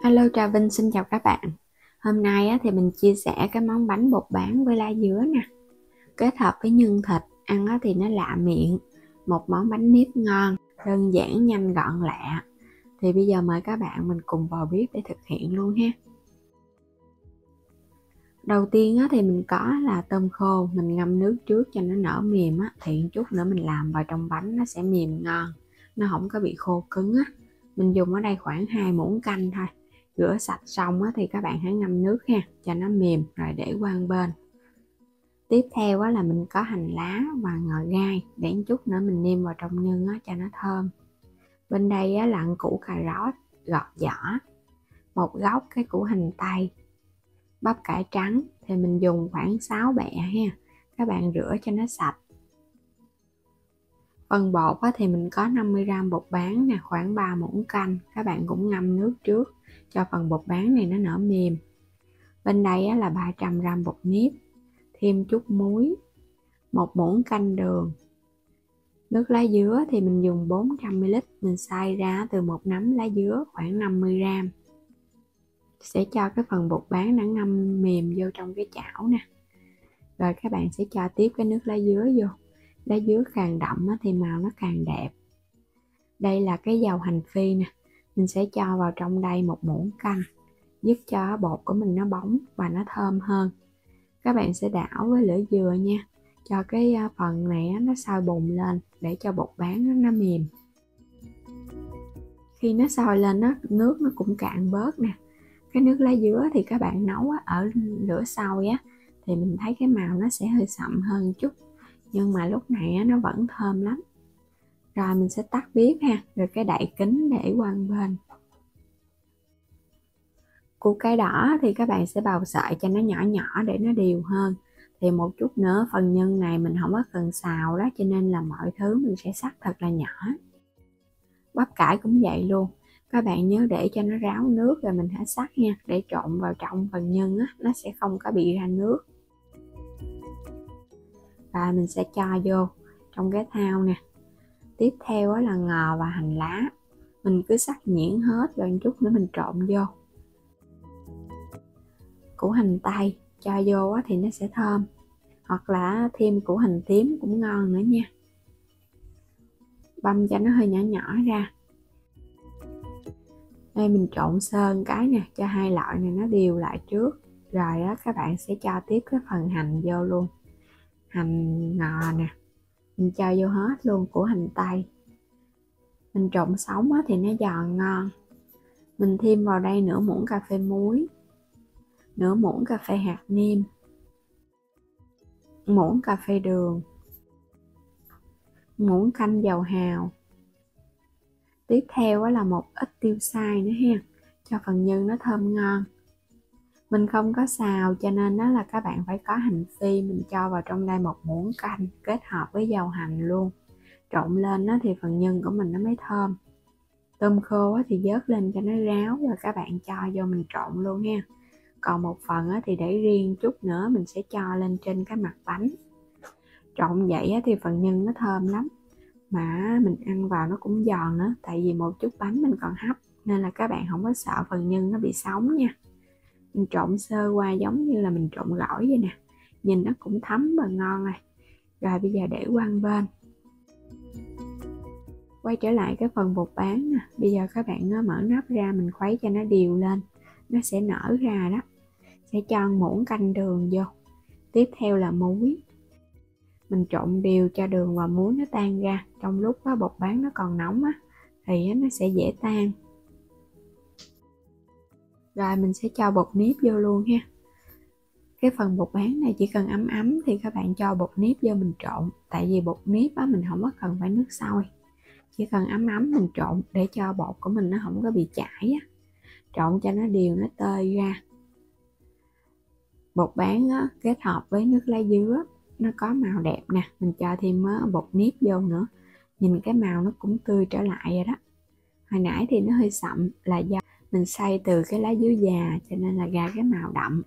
Hello, Trà Vinh xin chào các bạn. Hôm nay thì mình chia sẻ cái món bánh bột bán với lá dứa nè. Kết hợp với nhân thịt, ăn thì nó lạ miệng. Một món bánh nếp ngon, đơn giản, nhanh gọn lạ. Thì bây giờ mời các bạn mình cùng vào bếp để thực hiện luôn ha. Đầu tiên thì mình có là tôm khô, mình ngâm nước trước cho nó nở mềm thì chút nữa mình làm vào trong bánh nó sẽ mềm ngon, nó không có bị khô cứng Mình dùng ở đây khoảng 2 muỗng canh thôi. Rửa sạch xong thì các bạn hãy ngâm nước ha, cho nó mềm rồi để qua một bên. Tiếp theo là mình có hành lá và ngò gai, để chút nữa mình nêm vào trong nhân cho nó thơm. Bên đây là củ cà rốt gọt vỏ, một gốc cái củ hành tây, bắp cải trắng thì mình dùng khoảng 6 bẹ ha, các bạn rửa cho nó sạch. Phần bột thì mình có 50g bột bán nè, khoảng 3 muỗng canh, các bạn cũng ngâm nước trước cho phần bột bán này nó nở mềm. Bên đây là 300g bột nếp, thêm chút muối, 1 muỗng canh đường. Nước lá dứa thì mình dùng 400ml, mình xay ra từ một nắm lá dứa khoảng 50g. Sẽ cho cái phần bột bán đã ngâm mềm vô trong cái chảo nè. Rồi các bạn sẽ cho tiếp cái nước lá dứa vô. Lá dứa càng đậm thì màu nó càng đẹp. Đây là cái dầu hành phi nè, mình sẽ cho vào trong đây 1 muỗng canh, giúp cho bột của mình nó bóng và nó thơm hơn. Các bạn sẽ đảo với lửa dừa nha, cho cái phần này nó sôi bùng lên để cho bột bán nó mềm. Khi nó sôi lên nước nó cũng cạn bớt nè. Cái nước lá dứa thì các bạn nấu ở lửa sôi thì mình thấy cái màu nó sẽ hơi sậm hơn chút, nhưng mà lúc này nó vẫn thơm lắm. Rồi mình sẽ tắt bếp ha, rồi cái đậy kính để qua một bên. Củ cải đỏ thì các bạn sẽ bào sợi cho nó nhỏ nhỏ để nó đều hơn. Thì một chút nữa phần nhân này mình không có cần xào đó, cho nên là mọi thứ mình sẽ sắc thật là nhỏ. Bắp cải cũng vậy luôn, các bạn nhớ để cho nó ráo nước rồi mình hãy sắc nha, để trộn vào trong phần nhân nó sẽ không có bị ra nước. Và mình sẽ cho vô trong cái thau nè. Tiếp theo là ngò và hành lá, mình cứ sắc nhuyễn hết rồi chút nữa mình trộn vô. Củ hành tây cho vô thì nó sẽ thơm, hoặc là thêm củ hành tím cũng ngon nữa nha. Băm cho nó hơi nhỏ nhỏ ra. Đây mình trộn sơ cái nè, cho hai loại này nó đều lại trước. Rồi các bạn sẽ cho tiếp cái phần hành vô luôn. Hành ngò nè, mình cho vô hết luôn, của hành tây. Mình trộn sống thì nó giòn ngon. Mình thêm vào đây nửa muỗng cà phê muối, nửa muỗng cà phê hạt nêm, muỗng cà phê đường, muỗng canh dầu hào. Tiếp theo là một ít tiêu xay nữa ha, cho phần nhân nó thơm ngon. Mình không có xào cho nên là các bạn phải có hành phi, mình cho vào trong đây 1 muỗng canh kết hợp với dầu hành luôn. Trộn lên thì phần nhân của mình nó mới thơm. Tôm khô thì vớt lên cho nó ráo rồi các bạn cho vô mình trộn luôn ha. Còn một phần thì để riêng, chút nữa mình sẽ cho lên trên cái mặt bánh. Trộn vậy thì phần nhân nó thơm lắm, mà mình ăn vào nó cũng giòn nữa, tại vì một chút bánh mình còn hấp, nên là các bạn không có sợ phần nhân nó bị sống nha. Mình trộn sơ qua giống như là mình trộn gỏi vậy nè, nhìn nó cũng thấm và ngon rồi. Rồi bây giờ để qua một bên. Quay trở lại cái phần bột bán nè, bây giờ các bạn mở nắp ra, mình khuấy cho nó đều lên, nó sẽ nở ra đó. Sẽ cho 1 muỗng canh đường vô. Tiếp theo là muối. Mình trộn đều cho đường và muối nó tan ra. Trong lúc bột bán nó còn nóng thì nó sẽ dễ tan. Rồi mình sẽ cho bột nếp vô luôn ha. Cái phần bột bán này chỉ cần ấm ấm thì các bạn cho bột nếp vô mình trộn. Tại vì bột nếp mình không có cần phải nước sôi, chỉ cần ấm ấm mình trộn để cho bột của mình nó không có bị chảy Trộn cho nó đều, nó tơi ra. Bột bán kết hợp với nước lá dứa nó có màu đẹp nè, mình cho thêm bột nếp vô nữa, nhìn cái màu nó cũng tươi trở lại rồi đó. Hồi nãy thì nó hơi sậm là do mình xay từ cái lá dứa già, cho nên là ra cái màu đậm.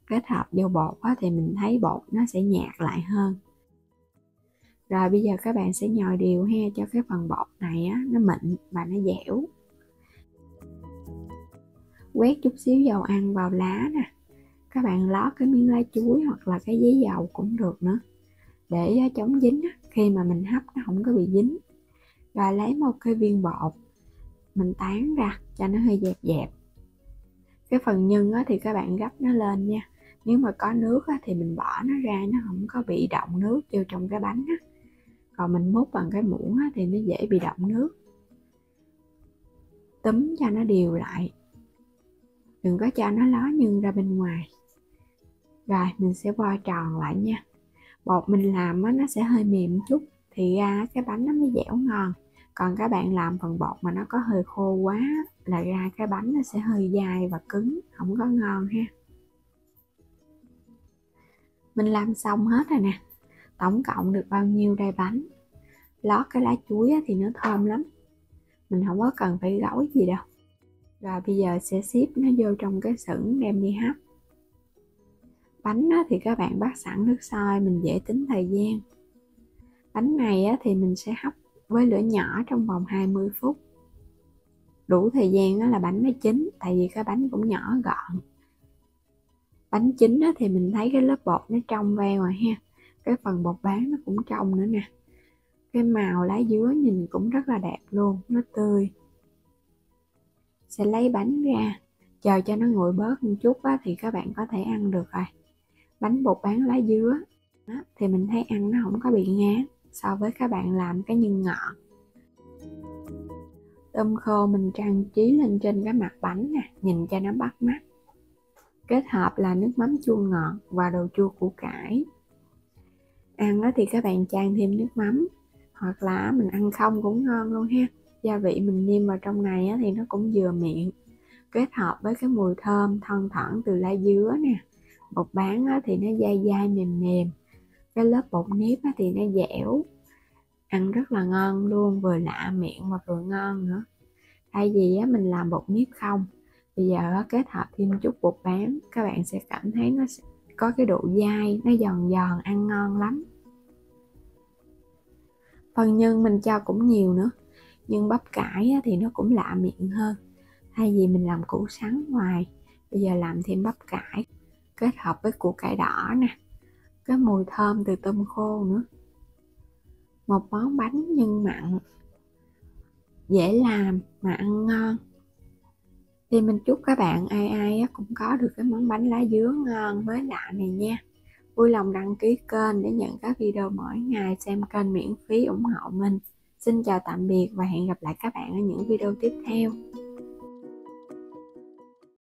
Kết hợp vô bột thì mình thấy bột nó sẽ nhạt lại hơn. Rồi bây giờ các bạn sẽ nhồi đều ha, cho cái phần bột này nó mịn và nó dẻo. quét chút xíu dầu ăn vào lá nè, các bạn lót cái miếng lá chuối hoặc là cái giấy dầu cũng được nữa, để chống dính khi mà mình hấp nó không có bị dính. Rồi lấy một cái viên bột mình tán ra cho nó hơi dẹp dẹp. Cái phần nhân thì các bạn gấp nó lên nha, nếu mà có nước thì mình bỏ nó ra, nó không có bị đọng nước vô trong cái bánh á. Còn mình múc bằng cái muỗng thì nó dễ bị đọng nước. Túm cho nó đều lại, đừng có cho nó ló nhân ra bên ngoài. Rồi mình sẽ vo tròn lại nha. Bột mình làm nó sẽ hơi mềm chút thì ra cái bánh nó mới dẻo ngon. Còn các bạn làm phần bột mà nó có hơi khô quá là ra cái bánh nó sẽ hơi dai và cứng, không có ngon ha. Mình làm xong hết rồi nè. Tổng cộng được bao nhiêu đây bánh. Lót cái lá chuối thì nó thơm lắm, mình không có cần phải gỏi gì đâu. Rồi bây giờ sẽ xếp nó vô trong cái xửng đem đi hấp. Bánh thì các bạn bắt sẵn nước sôi, mình dễ tính thời gian. Bánh này thì mình sẽ hấp với lửa nhỏ trong vòng 20 phút. Đủ thời gian là bánh nó chín, tại vì cái bánh cũng nhỏ gọn. Bánh chín thì mình thấy cái lớp bột nó trong veo rồi ha. Cái phần bột bán nó cũng trong nữa nè. Cái màu lá dứa nhìn cũng rất là đẹp luôn, nó tươi. Sẽ lấy bánh ra, chờ cho nó nguội bớt một chút thì các bạn có thể ăn được rồi. Bánh bột bán lá dứa thì mình thấy ăn nó không có bị ngán so với các bạn làm cái nhân ngọt. Tôm khô mình trang trí lên trên cái mặt bánh nè, nhìn cho nó bắt mắt. Kết hợp là nước mắm chua ngọt và đồ chua củ cải. Ăn thì các bạn chan thêm nước mắm, hoặc là mình ăn không cũng ngon luôn ha. Gia vị mình nêm vào trong này thì nó cũng vừa miệng. Kết hợp với cái mùi thơm thoang thoảng từ lá dứa nè. Bột bán thì nó dai dai mềm mềm. Cái lớp bột nếp thì nó dẻo. Ăn rất là ngon luôn, vừa lạ miệng mà vừa ngon nữa. Thay vì mình làm bột nếp không, bây giờ kết hợp thêm chút bột bán, các bạn sẽ cảm thấy nó sẽ có cái độ dai, nó giòn giòn, ăn ngon lắm. Phần nhân mình cho cũng nhiều nữa, nhưng bắp cải thì nó cũng lạ miệng hơn. Thay vì mình làm củ sắn ngoài, bây giờ làm thêm bắp cải kết hợp với củ cải đỏ nè, cái mùi thơm từ tôm khô nữa. Một món bánh nhân mặn dễ làm mà ăn ngon. Thì mình chúc các bạn ai ai cũng có được cái món bánh lá dứa ngon mới lạ này nha. Vui lòng đăng ký kênh để nhận các video mỗi ngày, xem kênh miễn phí ủng hộ mình. Xin chào tạm biệt và hẹn gặp lại các bạn ở những video tiếp theo.